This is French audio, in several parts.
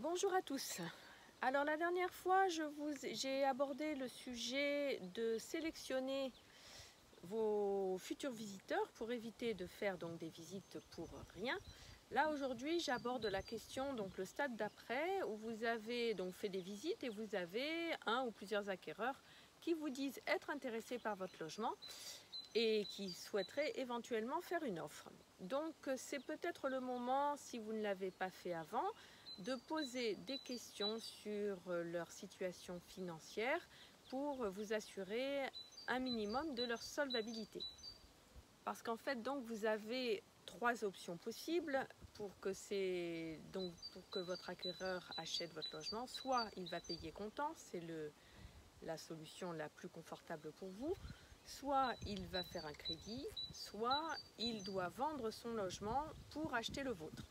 Bonjour à tous. Alors la dernière fois, j'ai abordé le sujet de sélectionner vos futurs visiteurs pour éviter de faire donc des visites pour rien. Là aujourd'hui, j'aborde la question, donc le stade d'après, où vous avez donc fait des visites et vous avez un ou plusieurs acquéreurs qui vous disent être intéressés par votre logement et qui souhaiteraient éventuellement faire une offre. Donc c'est peut-être le moment, si vous ne l'avez pas fait avant, de poser des questions sur leur situation financière pour vous assurer un minimum de leur solvabilité. Parce qu'en fait, donc, vous avez trois options possibles pour que votre acquéreur achète votre logement. Soit il va payer comptant, c'est la solution la plus confortable pour vous. Soit il va faire un crédit, soit il doit vendre son logement pour acheter le vôtre.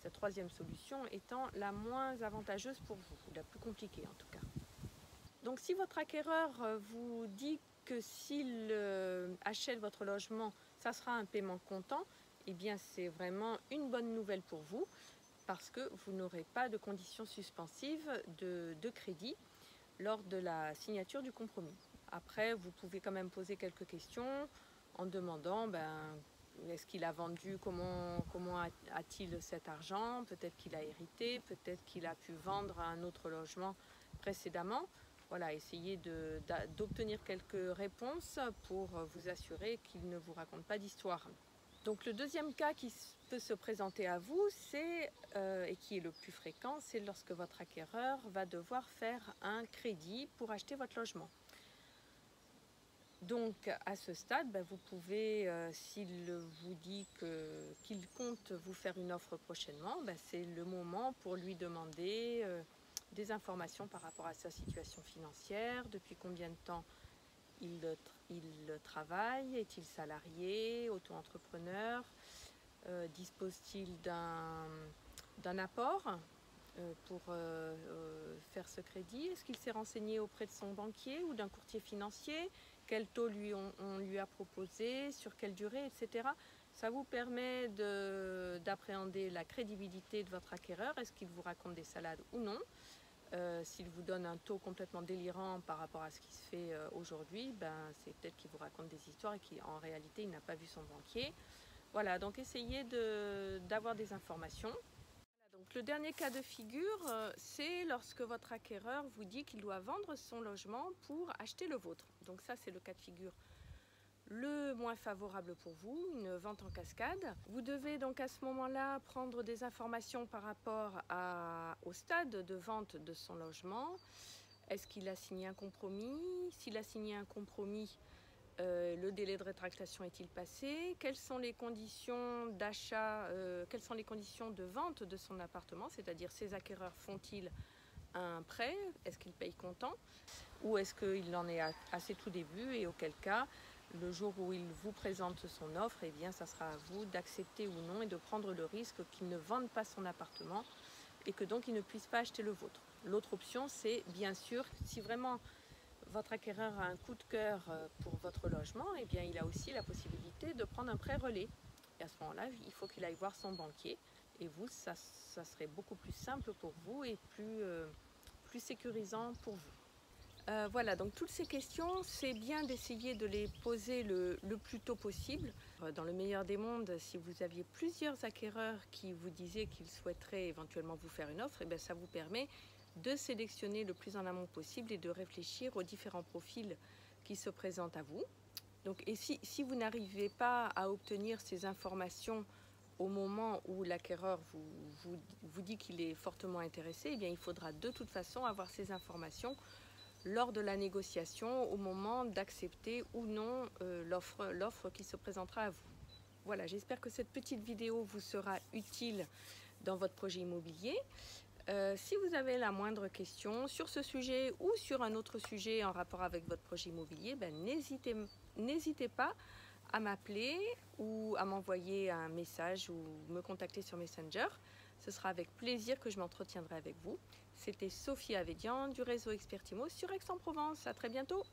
Cette troisième solution étant la moins avantageuse pour vous, ou la plus compliquée en tout cas. Donc si votre acquéreur vous dit que s'il achète votre logement, ça sera un paiement comptant, eh bien c'est vraiment une bonne nouvelle pour vous parce que vous n'aurez pas de conditions suspensives de crédit lors de la signature du compromis. Après, vous pouvez quand même poser quelques questions en demandant est-ce qu'il a vendu, comment a-t-il cet argent, peut-être qu'il a hérité, peut-être qu'il a pu vendre un autre logement précédemment. Voilà, essayez d'obtenir quelques réponses pour vous assurer qu'il ne vous raconte pas d'histoire. Donc le deuxième cas qui peut se présenter à vous, et qui est le plus fréquent, c'est lorsque votre acquéreur va devoir faire un crédit pour acheter votre logement. Donc à ce stade, vous pouvez, s'il vous dit qu'il compte vous faire une offre prochainement, c'est le moment pour lui demander des informations par rapport à sa situation financière, depuis combien de temps il travaille, est-il salarié, auto-entrepreneur, dispose-t-il d'un apport pour faire ce crédit? Est-ce qu'il s'est renseigné auprès de son banquier ou d'un courtier financier? Quel taux on lui a proposé, sur quelle durée, etc. Ça vous permet d'appréhender la crédibilité de votre acquéreur. Est-ce qu'il vous raconte des salades ou non? S'il vous donne un taux complètement délirant par rapport à ce qui se fait aujourd'hui, c'est peut-être qu'il vous raconte des histoires et qu'en réalité il n'a pas vu son banquier. Voilà, donc essayez d'avoir des informations. Donc, le dernier cas de figure, c'est lorsque votre acquéreur vous dit qu'il doit vendre son logement pour acheter le vôtre. Donc ça, c'est le cas de figure le moins favorable pour vous, une vente en cascade. Vous devez donc à ce moment-là prendre des informations par rapport au stade de vente de son logement. Est-ce qu'il a signé un compromis? S'il a signé un compromis, le délai de rétractation est-il passé? Quelles sont les conditions d'achat, quelles sont les conditions de vente de son appartement? C'est-à-dire, ses acquéreurs font-ils un prêt? Est-ce qu'ils payent comptant? Ou est-ce qu'il en est à ses tout débuts? Et auquel cas, le jour où il vous présente son offre, eh bien, ça sera à vous d'accepter ou non et de prendre le risque qu'il ne vende pas son appartement et que donc il ne puisse pas acheter le vôtre. L'autre option, c'est bien sûr, si vraiment votre acquéreur a un coup de cœur pour votre logement, eh bien, il a aussi la possibilité de prendre un prêt relais. Et à ce moment-là, il faut qu'il aille voir son banquier. Et vous, ça serait beaucoup plus simple pour vous et plus sécurisant pour vous. Voilà, donc toutes ces questions, c'est bien d'essayer de les poser le plus tôt possible. Dans le meilleur des mondes, si vous aviez plusieurs acquéreurs qui vous disaient qu'ils souhaiteraient éventuellement vous faire une offre, eh bien, ça vous permet de sélectionner le plus en amont possible et de réfléchir aux différents profils qui se présentent à vous. Donc, et si vous n'arrivez pas à obtenir ces informations au moment où l'acquéreur vous dit qu'il est fortement intéressé, eh bien, il faudra de toute façon avoir ces informations lors de la négociation, au moment d'accepter ou non l'offre qui se présentera à vous. Voilà, j'espère que cette petite vidéo vous sera utile dans votre projet immobilier. Si vous avez la moindre question sur ce sujet ou sur un autre sujet en rapport avec votre projet immobilier, n'hésitez pas à m'appeler ou à m'envoyer un message ou me contacter sur Messenger. Ce sera avec plaisir que je m'entretiendrai avec vous. C'était Sophie Avedian du réseau Expertimo sur Aix-en-Provence. À très bientôt.